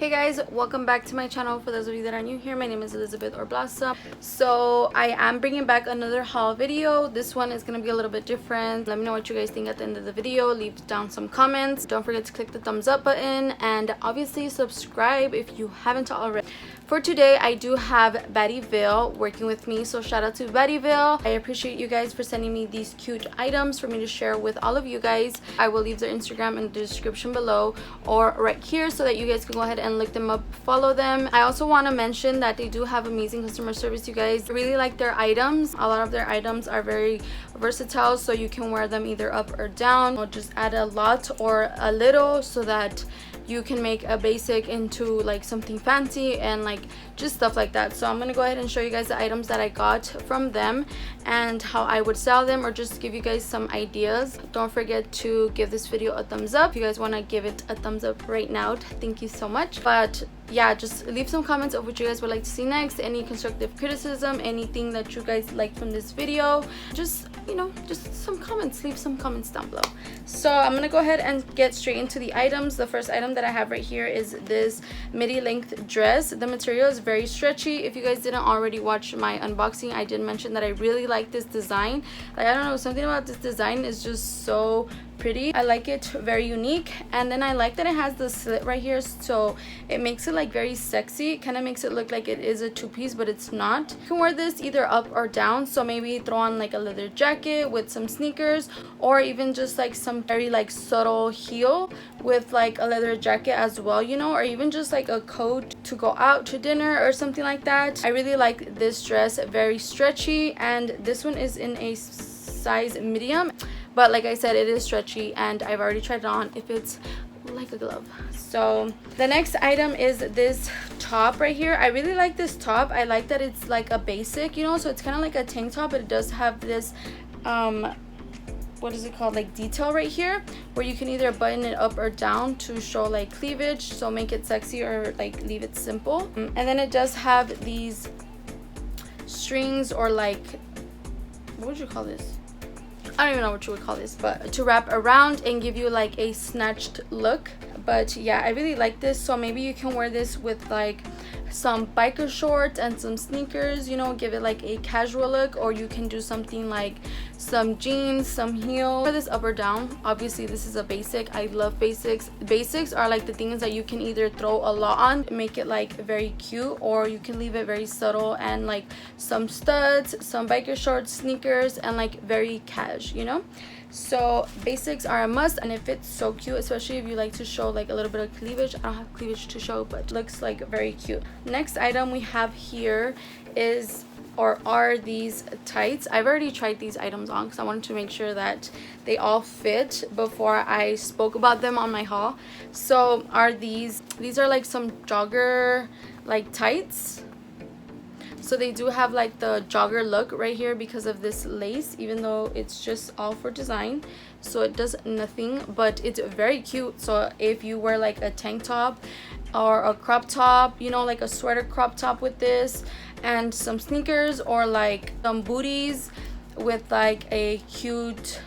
Hey guys, welcome back to my channel. For those of you that are new here, my name is Elizabeth or Blossom. So I am bringing back another haul video. This one is going to be a little bit different. Let me know what you guys think at the end of the video. Leave down some comments. Don't forget to click the thumbs up button and obviously subscribe if you haven't already. For today, I do have Baddieville working with me, so shout out to Baddieville. I appreciate you guys for sending me these cute items for me to share with all of you guys. I will leave their Instagram in the description below or right here so that you guys can go ahead and look them up, follow them. I also want to mention that they do have amazing customer service, you guys. I really like their items. A lot of their items are very versatile, so you can wear them either up or down, or just add a lot or a little so that you can make a basic into like something fancy and like just stuff like that. So I'm gonna go ahead and show you guys the items that I got from them and how I would sell them, or just give you guys some ideas. Don't forget to give this video a thumbs up if you guys want to give it a thumbs up right now. Thank you so much. But yeah, just leave some comments of what you guys would like to see next, any constructive criticism, anything that you guys like from this video. Just, you know, just some comments. Leave some comments down below. So I'm gonna go ahead and get straight into the items. The first item that I have right here is this midi length dress. The material is very stretchy. If you guys didn't already watch my unboxing, I did mention that I really like this design. Like, I don't know, something about this design is just so pretty. I like it, very unique. And then I like that it has the slit right here, so it makes it like very sexy. It kind of makes it look like it is a two-piece, but it's not. You can wear this either up or down, so maybe throw on like a leather jacket with some sneakers, or even just like some very like subtle heel with like a leather jacket as well, you know, or even just like a coat to go out to dinner or something like that. I really like this dress, very stretchy, and this one is in a size medium, but like I said, it is stretchy and I've already tried it on. It fits like a glove. So the next item is this top right here. I really like this top. I like that it's like a basic, you know, so it's kind of like a tank top, but it does have this what is it called, like detail right here, where you can either button it up or down to show like cleavage, so make it sexy, or like leave it simple. And then it does have these strings, or like, what would you call this? I don't even know what you would call this, but to wrap around and give you like a snatched look. But yeah, I really like this. So maybe you can wear this with like some biker shorts and some sneakers, you know, give it like a casual look, or you can do something like some jeans, some heels. Wear this up or down. Obviously this is a basic. I love basics. Basics are like the things that you can either throw a lot on, make it like very cute, or you can leave it very subtle and like some studs, some biker shorts, sneakers, and like very cash, you know. So basics are a must, and it fits so cute, especially if you like to show like a little bit of cleavage. I don't have cleavage to show, but it looks like very cute. Next item we have here is, or are, these tights. I've already tried these items on because I wanted to make sure that they all fit before I spoke about them on my haul. So are these are like some jogger like tights. So they do have like the jogger look right here because of this lace, even though it's just all for design, so it does nothing, but it's very cute. So if you wear like a tank top or a crop top, you know, like a sweater crop top with this and some sneakers, or like some booties with like a cute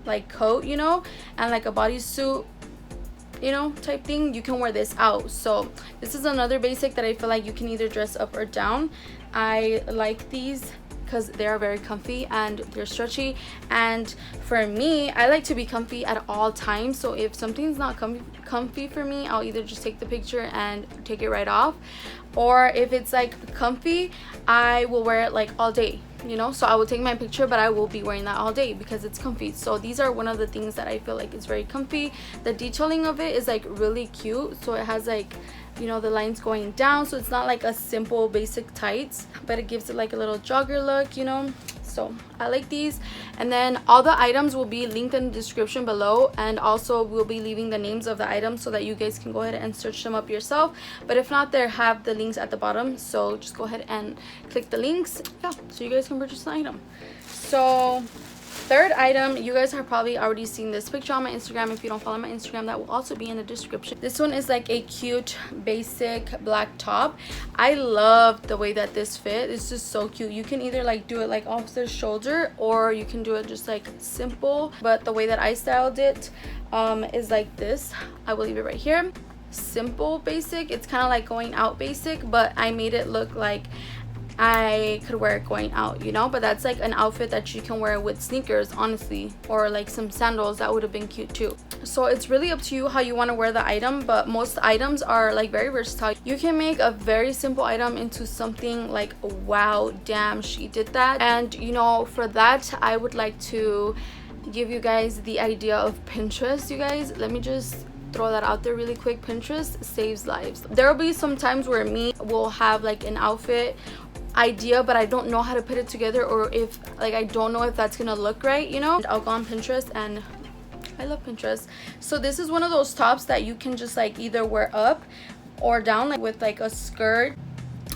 like coat, you know, and like a bodysuit, you know, type thing, you can wear this out. So this is another basic that I feel like you can either dress up or down. I like these because they are very comfy and they're stretchy, and for me, I like to be comfy at all times. So if something's not comfy for me, I'll either just take the picture and take it right off, or if it's like comfy, I will wear it like all day, you know. So I will take my picture, but I will be wearing that all day because it's comfy. So these are one of the things that I feel like is very comfy. The detailing of it is like really cute, so it has like, you know, the lines going down, so it's not like a simple basic tights, but it gives it like a little jogger look, you know. So I like these. And then all the items will be linked in the description below, and also we'll be leaving the names of the items so that you guys can go ahead and search them up yourself. But if not, they have the links at the bottom, so just go ahead and click the links, yeah, so you guys can purchase the item. So third item, you guys have probably already seen this picture on my Instagram. If you don't follow my Instagram, that will also be in the description. This one is like a cute basic black top. I love the way that this fit. It's just so cute. You can either like do it like off the shoulder, or you can do it just like simple, but the way that I styled it is like this. I will leave it right here. simple basic. It's kind of like going out basic, but I made it look like I could wear it going out, you know. But that's like an outfit that you can wear with sneakers, honestly, or like some sandals. That would have been cute too. So it's really up to you how you want to wear the item, but most items are like very versatile. You can make a very simple item into something like, wow, damn, she did that. And you know, for that I would like to give you guys the idea of Pinterest. You guys, let me just throw that out there really quick. Pinterest saves lives. There will be some times where me will have like an outfit idea, but I don't know how to put it together, or if like I don't know if that's gonna look right, you know. I'll go on Pinterest, and I love Pinterest. So this is one of those tops that you can just like either wear up or down, like with like a skirt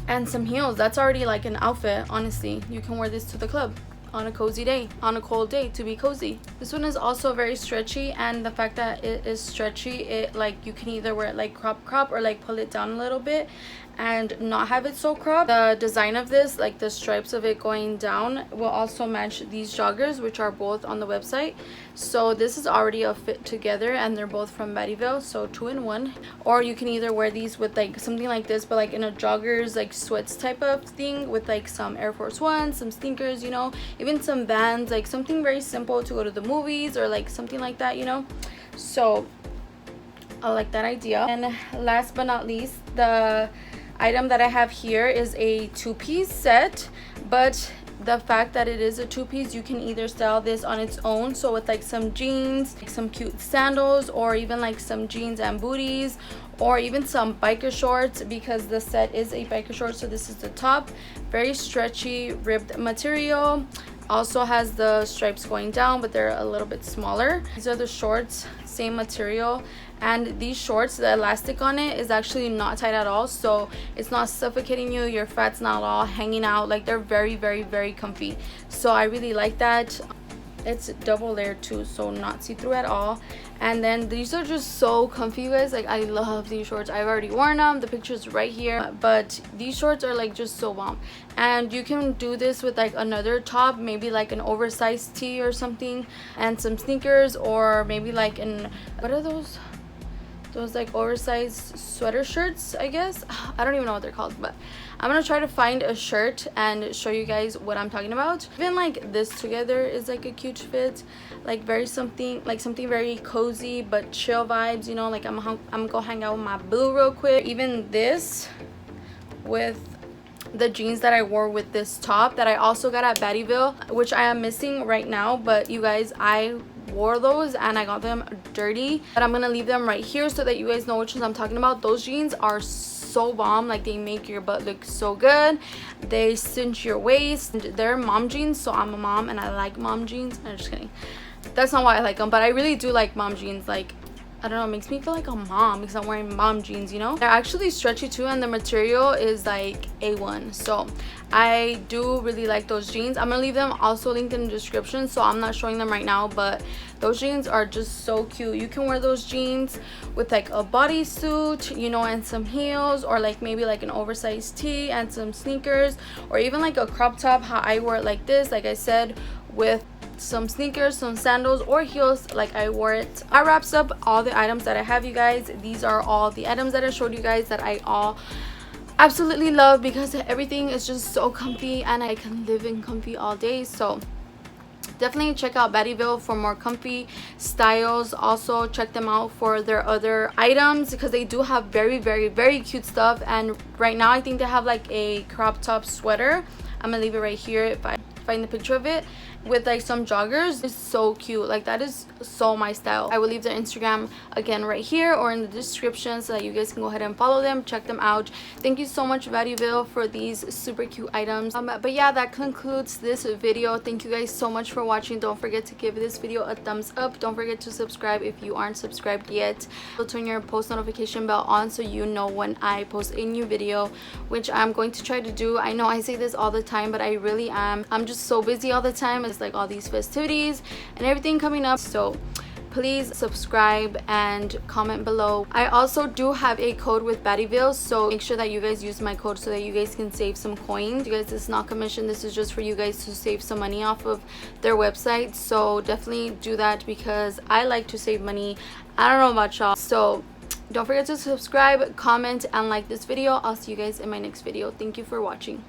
and some heels. That's already like an outfit, honestly. You can wear this to the club on a cozy day, on a cold day, to be cozy. This one is also very stretchy, and the fact that it is stretchy, it like you can either wear it like crop or like pull it down a little bit and not have it so cropped. The design of this, like the stripes of it going down, will also match these joggers, which are both on the website. So this is already a fit together, and they're both from Baddieville, so 2-in-1. Or you can either wear these with like something like this, but like in a joggers like sweats type of thing, with like some Air Force One, some sneakers, you know, even some Vans, like something very simple to go to the movies or like something like that, you know. So I like that idea. And last but not least, the item that I have here is a two-piece set, but the fact that it is a two-piece, you can either style this on its own, so with like some jeans, like some cute sandals, or even like some jeans and booties, or even some biker shorts, because the set is a biker short. So this is the top, very stretchy ribbed material, also has the stripes going down, but they're a little bit smaller. These are the shorts, same material. And these shorts, the elastic on it is actually not tight at all, so it's not suffocating you, your fat's not all hanging out. Like, they're very, very, very comfy. So I really like that. It's double layered too, so not see-through at all. And then these are just so comfy, you guys. Like, I love these shorts. I've already worn them, the picture's right here, but these shorts are like just so bomb. And you can do this with like another top, maybe like an oversized tee or something, and some sneakers, or maybe like an, what are those like oversized sweater shirts, I guess. I don't even know what they're called, but I'm gonna try to find a shirt and show you guys what I'm talking about. Even like this together is like a cute fit, like something very cozy but chill vibes, you know. Like I'm gonna go hang out with my boo real quick. Even this with the jeans that I wore with this top that I also got at Baddieville, which I am missing right now, but you guys, I wore those and I got them dirty, but I'm gonna leave them right here so that you guys know which ones I'm talking about. Those jeans are so bomb. Like, they make your butt look so good, they cinch your waist. They're mom jeans, so I'm a mom and I like mom jeans. I'm just kidding, that's not why I like them, but I really do like mom jeans. Like, I don't know, it makes me feel like a mom because I'm wearing mom jeans, you know. They're actually stretchy too, and the material is like A1, so I do really like those jeans. I'm gonna leave them also linked in the description, so I'm not showing them right now, but those jeans are just so cute. You can wear those jeans with like a bodysuit, you know, and some heels, or like maybe like an oversized tee and some sneakers, or even like a crop top, how I wear it like this, like I said, with some sneakers, some sandals, or heels like I wore it. That wraps up all the items that I have, you guys. These are all the items that I showed you guys that I all absolutely love, because everything is just so comfy and I can live in comfy all day. So definitely check out Baddieville for more comfy styles. Also check them out for their other items, because they do have very, very, very cute stuff. And right now I think they have like a crop top sweater. I'm gonna leave it right here if I find the picture of it, with like some joggers. It's so cute. Like, that is so my style. I will leave their Instagram again right here or in the description, so that you guys can go ahead and follow them, check them out. Thank you so much, Baddieville, for these super cute items. But yeah, that concludes this video. Thank you guys so much for watching. Don't forget to give this video a thumbs up. Don't forget to subscribe if you aren't subscribed yet. So turn your post notification bell on so you know when I post a new video, which I'm going to try to do. I know I say this all the time, but I really am. I'm just so busy all the time. It's like all these festivities and everything coming up, so please subscribe and comment below. I also do have a code with Baddieville, so make sure that you guys use my code so that you guys can save some coins. You guys, this is not commission, this is just for you guys to save some money off of their website. So definitely do that, because I like to save money. I don't know about y'all. So Don't forget to subscribe, comment, and like this video. I'll see you guys in my next video. Thank you for watching.